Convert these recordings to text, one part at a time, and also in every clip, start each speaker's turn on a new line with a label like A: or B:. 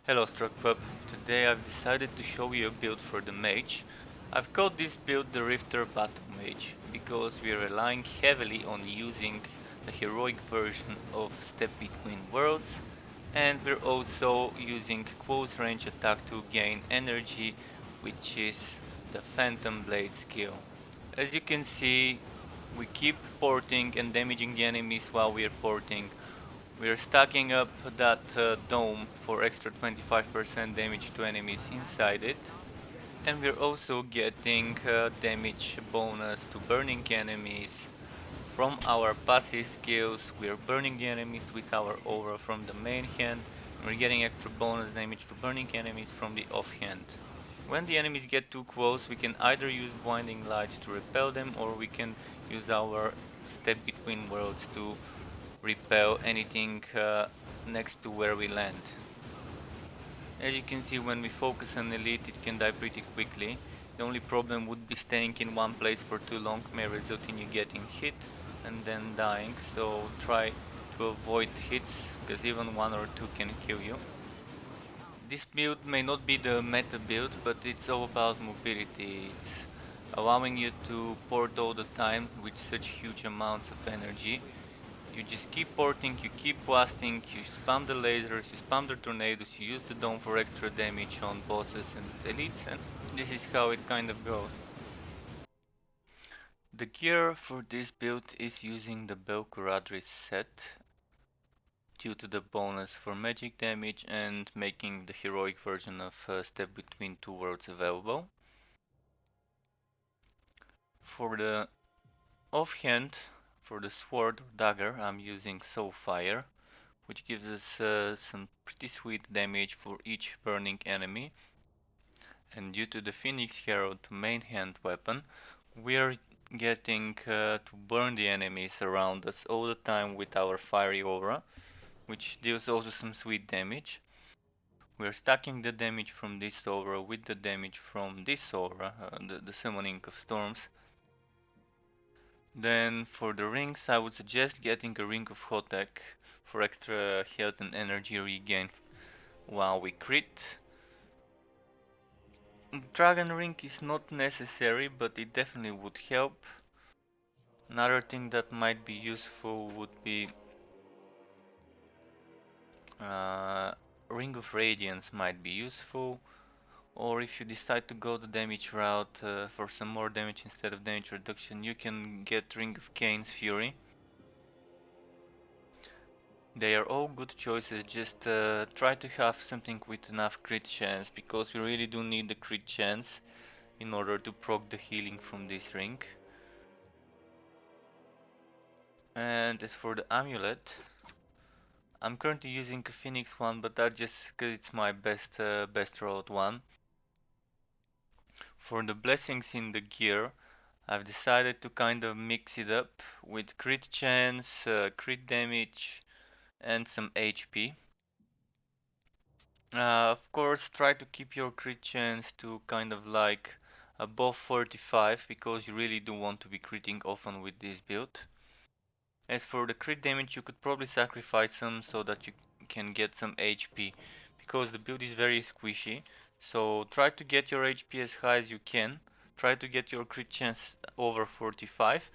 A: Hello Struckpup, today I've decided to show you a build for the Mage. I've called this build the Rifter Battlemage because we're relying heavily on using the heroic version of Step Between Worlds, and we're also using close range attack to gain energy, which is the Phantom Blade skill. As you can see, we keep porting and damaging the enemies while we're porting. We're stacking up that dome for extra 25% damage to enemies inside it. And we're also getting damage bonus to burning enemies from our passive skills. We're burning the enemies with our aura from the main hand. And we're getting extra bonus damage to burning enemies from the offhand. When the enemies get too close, we can either use blinding light to repel them, or we can use our step between worlds to repel anything next to where we land. As you can see, when we focus on elite, it can die pretty quickly. The only problem would be staying in one place for too long may result in you getting hit and then dying, so try to avoid hits, because even one or two can kill you. This build may not be the meta build, but it's all about mobility. It's allowing you to port all the time with such huge amounts of energy. You just keep porting, you keep blasting, you spam the lasers, you spam the tornadoes, you use the dome for extra damage on bosses and elites, and this is how it kind of goes. The gear for this build is using the Bel-Khoradris set due to the bonus for magic damage and making the heroic version of Step Between Two Worlds available. For the offhand, for the sword or dagger, I'm using Soulfire, which gives us some pretty sweet damage for each burning enemy. And due to the Phoenix Herald main hand weapon, we're getting to burn the enemies around us all the time with our fiery aura, which deals also some sweet damage. We're stacking the damage from this aura with the damage from this aura, the summoning of storms. Then for the rings, I would suggest getting a Ring of Hotek for extra health and energy regain while we crit. Dragon Ring is not necessary, but it definitely would help. Another thing that might be useful would be Ring of Radiance might be useful, or if you decide to go the damage route for some more damage instead of damage reduction, you can get Ring of Cain's Fury. They are all good choices, just try to have something with enough crit chance, because we really do need the crit chance in order to proc the healing from this ring. And as for the amulet, I'm currently using a Phoenix one, but that's just because it's my best rolled one. For the blessings in the gear, I've decided to kind of mix it up with crit chance, crit damage, and some HP. Of course, try to keep your crit chance to kind of like above 45, because you really do want to be critting often with this build. As for the crit damage, you could probably sacrifice some so that you can get some HP, because the build is very squishy. So try to get your HP as high as you can. Try to get your crit chance over 45.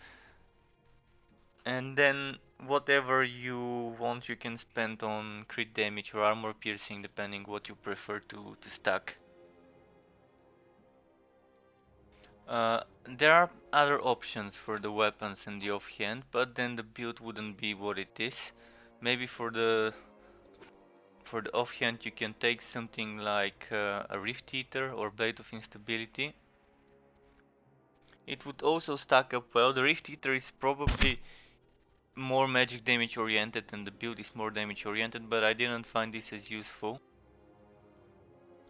A: And then whatever you want you can spend on crit damage or armor piercing, depending what you prefer to stack. There are other options for the weapons and the offhand, but then the build wouldn't be what it is. Maybe for the offhand you can take something like a Rift Eater or Blade of Instability. It would also stack up well. The Rift Eater is probably more magic damage oriented and the build is more damage oriented, but I didn't find this as useful.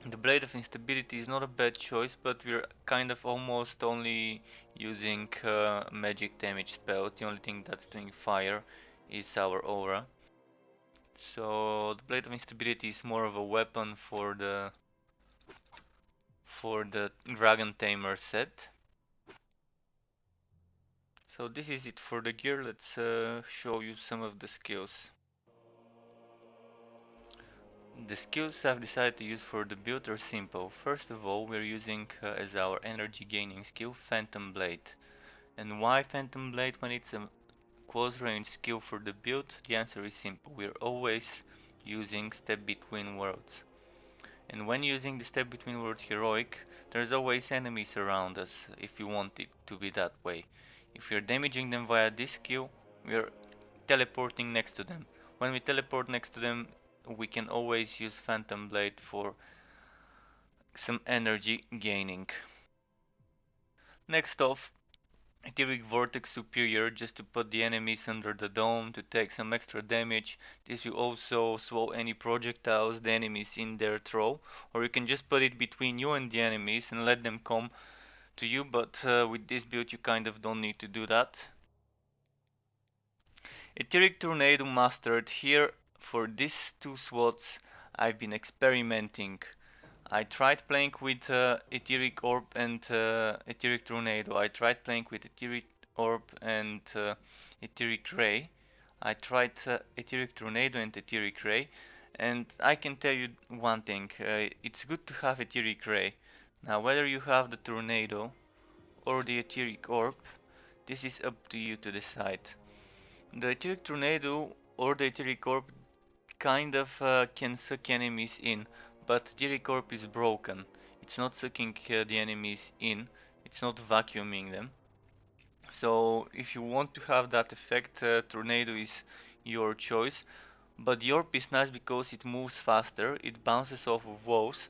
A: The Blade of Instability is not a bad choice, but we're kind of almost only using magic damage spells. The only thing that's doing fire is our aura. So the Blade of Instability is more of a weapon for the Dragon Tamer set. So this is it for the gear. Let's show you some of the skills. The skills I've decided to use for the build are simple. First of all, we're using as our energy gaining skill Phantom Blade. And why Phantom Blade when it's a close range skill for the build? The answer is simple. We're always using Step Between Worlds. And when using the Step Between Worlds heroic, there's always enemies around us if you want it to be that way. If we're damaging them via this skill, we're teleporting next to them. When we teleport next to them, we can always use Phantom Blade for some energy gaining. Next off, Etheric Vortex Superior, just to put the enemies under the dome to take some extra damage. This will also slow any projectiles the enemies in there throw, or you can just put it between you and the enemies and let them come to you, but with this build you kind of don't need to do that. Etheric Tornado Mastered. Here for these two slots I've been experimenting. I tried playing with Etheric Orb and Etheric Tornado. I tried playing with Etheric Orb and Etheric Ray. I tried Etheric Tornado and Etheric Ray, and I can tell you one thing. It's good to have Etheric Ray. Now whether you have the Tornado or the Etheric Orb, this is up to you to decide. The Etheric Tornado or the Etheric Orb kind of can suck enemies in, but Etheric Orb is broken. It's not sucking the enemies in, it's not vacuuming them. So if you want to have that effect, Tornado is your choice. But the Orb is nice because it moves faster, it bounces off of walls,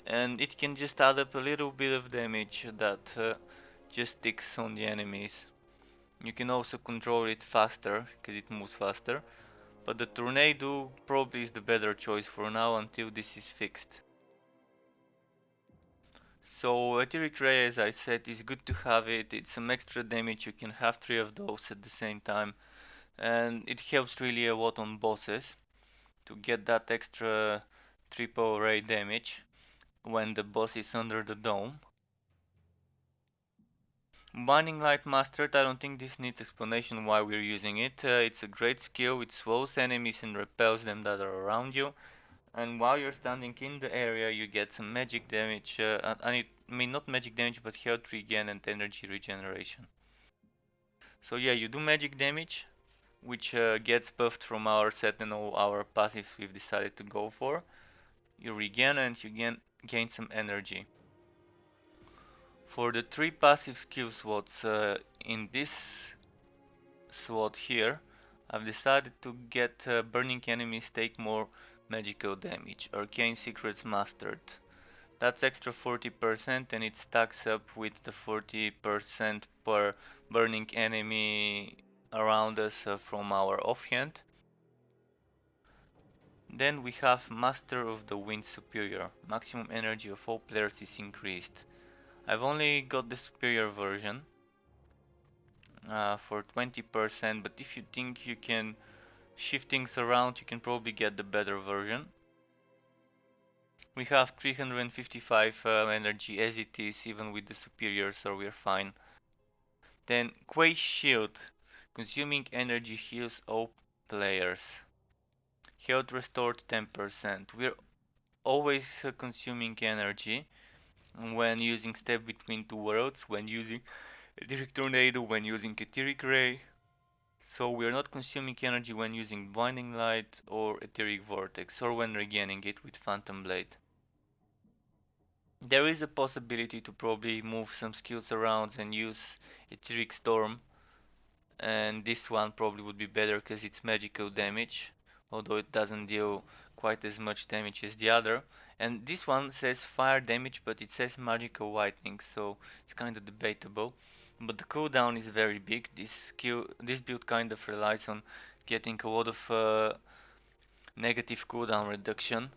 A: and it can just add up a little bit of damage that just sticks on the enemies. You can also control it faster, because it moves faster. But the Tornado probably is the better choice for now until this is fixed. So Etheric Ray, as I said, is good to have it. It's some extra damage. You can have 3 of those at the same time. And it helps really a lot on bosses to get that extra triple ray damage when the boss is under the dome. Binding Light Mastered, I don't think this needs explanation why we're using it. It's a great skill. It slows enemies and repels them that are around you. And while you're standing in the area, you get some magic damage. I mean, not magic damage, but health regen and energy regeneration. So yeah, you do magic damage, which gets buffed from our set and all our passives we've decided to go for. You regen and you gain some energy. For the 3 passive skill slots in this slot here, I've decided to get burning enemies take more magical damage. Arcane Secrets Mastered. That's extra 40% and it stacks up with the 40% per burning enemy around us from our offhand. Then we have Master of the Wind Superior. Maximum energy of all players is increased. I've only got the superior version for 20%, but if you think you can shift things around, you can probably get the better version. We have 355 energy as it is, even with the superior, so we're fine. Then Quay Shield, consuming energy heals all players. Health restored 10%. We're always consuming energy when using Step Between Two Worlds, when using Etheric Tornado, when using Etheric Ray. So we're not consuming energy when using Blinding Light or Etheric Vortex, or when regaining it with Phantom Blade. There is a possibility to probably move some skills around and use Etheric Storm, and this one probably would be better because it's magical damage, although it doesn't deal quite as much damage as the other. And this one says fire damage, but it says magical lightning, so it's kind of debatable. But the cooldown is very big. This build kind of relies on getting a lot of negative cooldown reduction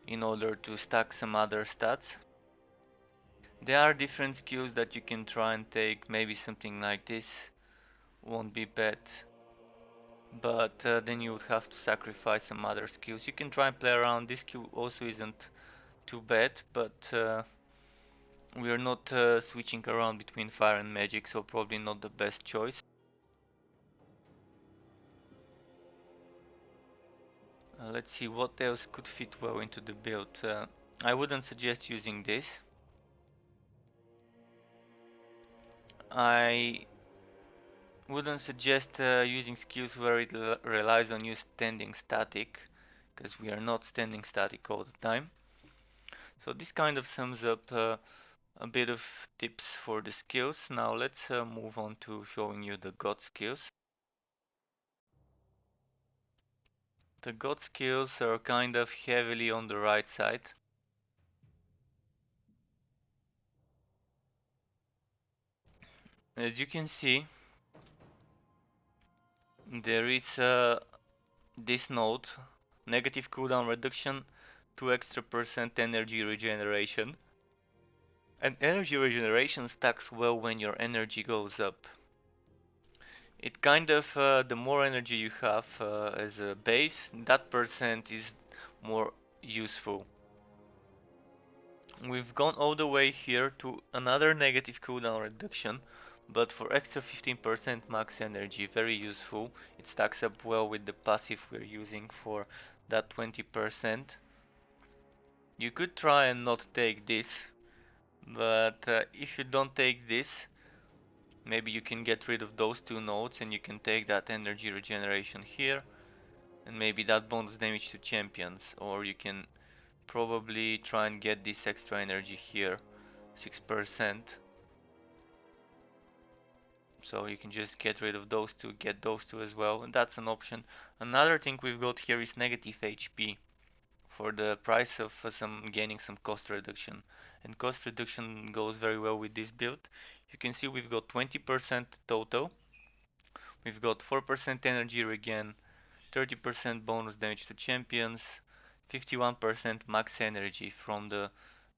A: in order to stack some other stats. There are different skills that you can try and take. Maybe something like this won't be bad, but then you would have to sacrifice some other skills. You can try and play around. This skill also isn't too bad, but we are not switching around between fire and magic, so probably not the best choice. Let's see what else could fit well into the build. I wouldn't suggest using this. I wouldn't suggest using skills where it relies on you standing static, because we are not standing static all the time. So this kind of sums up a bit of tips for the skills. Now let's move on to showing you the god skills. The god skills are kind of heavily on the right side. As you can see, there is this node, negative cooldown reduction, 2 extra % energy regeneration. And energy regeneration stacks well when your energy goes up. It kind of, the more energy you have as a base, that % is more useful. We've gone all the way here to another negative cooldown reduction, but for extra 15% max energy, very useful. It stacks up well with the passive we're using for that 20%. You could try and not take this, but if you don't take this, maybe you can get rid of those two nodes and you can take that energy regeneration here, and maybe that bonus damage to champions, or you can probably try and get this extra energy here, 6%. So you can just get rid of those two, get those two as well, and that's an option. Another thing we've got here is negative HP for the price of gaining some cost reduction. And cost reduction goes very well with this build. You can see we've got 20% total. We've got 4% energy regen, 30% bonus damage to champions, 51% max energy from the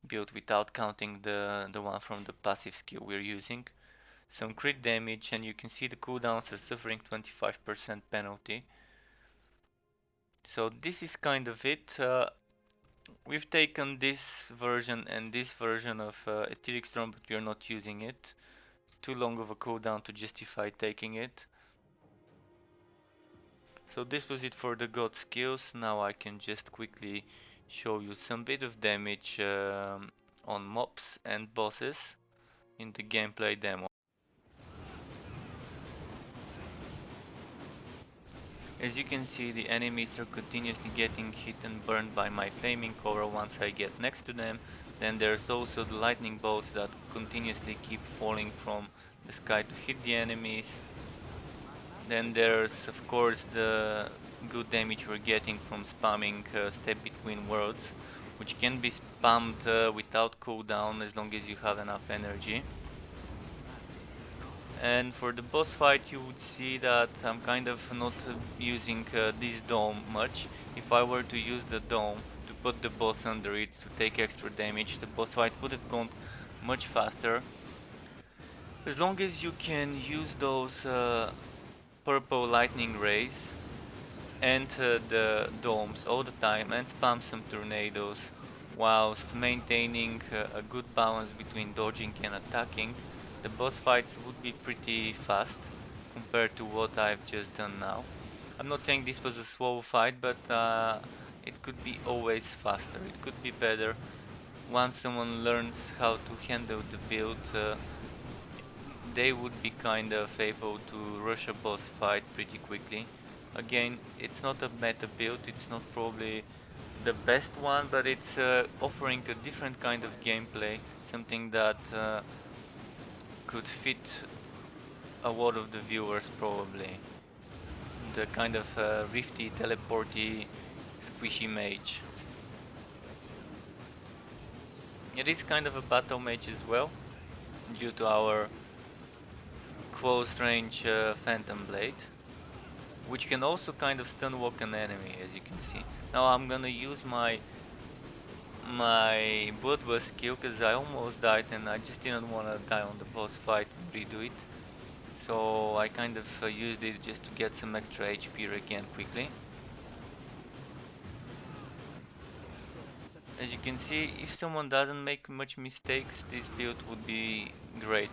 A: build without counting the one from the passive skill we're using. Some crit damage, and you can see the cooldowns are suffering 25% penalty. So this is kind of it. We've taken this version and this version of Etheric Storm, but we are not using it. Too long of a cooldown to justify taking it. So this was it for the god skills. Now I can just quickly show you some bit of damage on mobs and bosses in the gameplay demo. As you can see, the enemies are continuously getting hit and burned by my flaming cover once I get next to them. Then there's also the lightning bolts that continuously keep falling from the sky to hit the enemies. Then there's of course the good damage we're getting from spamming Step Between Worlds, which can be spammed without cooldown as long as you have enough energy. And for the boss fight, you would see that I'm kind of not using this dome much. If I were to use the dome to put the boss under it to take extra damage, the boss fight would have gone much faster. As long as you can use those purple lightning rays and the domes all the time and spam some tornadoes whilst maintaining a good balance between dodging and attacking, the boss fights would be pretty fast compared to what I've just done now. I'm not saying this was a slow fight, but it could be always faster, it could be better. Once someone learns how to handle the build, they would be kind of able to rush a boss fight pretty quickly. Again, it's not a meta build, it's not probably the best one, but it's offering a different kind of gameplay, something that could fit a lot of the viewers probably. The kind of rifty, teleporty, squishy mage. It is kind of a battle mage as well, due to our close range phantom blade, which can also kind of stun walk an enemy, as you can see. Now I'm gonna use my bloodlust skill because I almost died and I just didn't want to die on the boss fight and redo it. So I kind of used it just to get some extra HP again quickly. As you can see, if someone doesn't make much mistakes, this build would be great.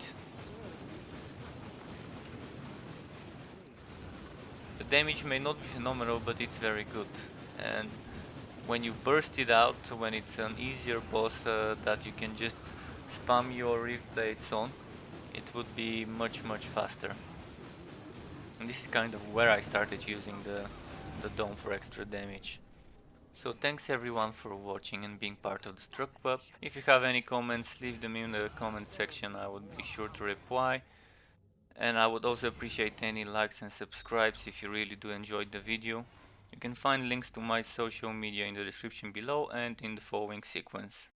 A: The damage may not be phenomenal, but it's very good. and when you burst it out, when it's an easier boss that you can just spam your Rift Blades on, it would be much faster. And this is kind of where I started using the Dome for extra damage. So thanks everyone for watching and being part of the Struck Pub. If you have any comments, leave them in the comment section, I would be sure to reply. And I would also appreciate any likes and subscribes if you really do enjoy the video. You can find links to my social media in the description below and in the following sequence.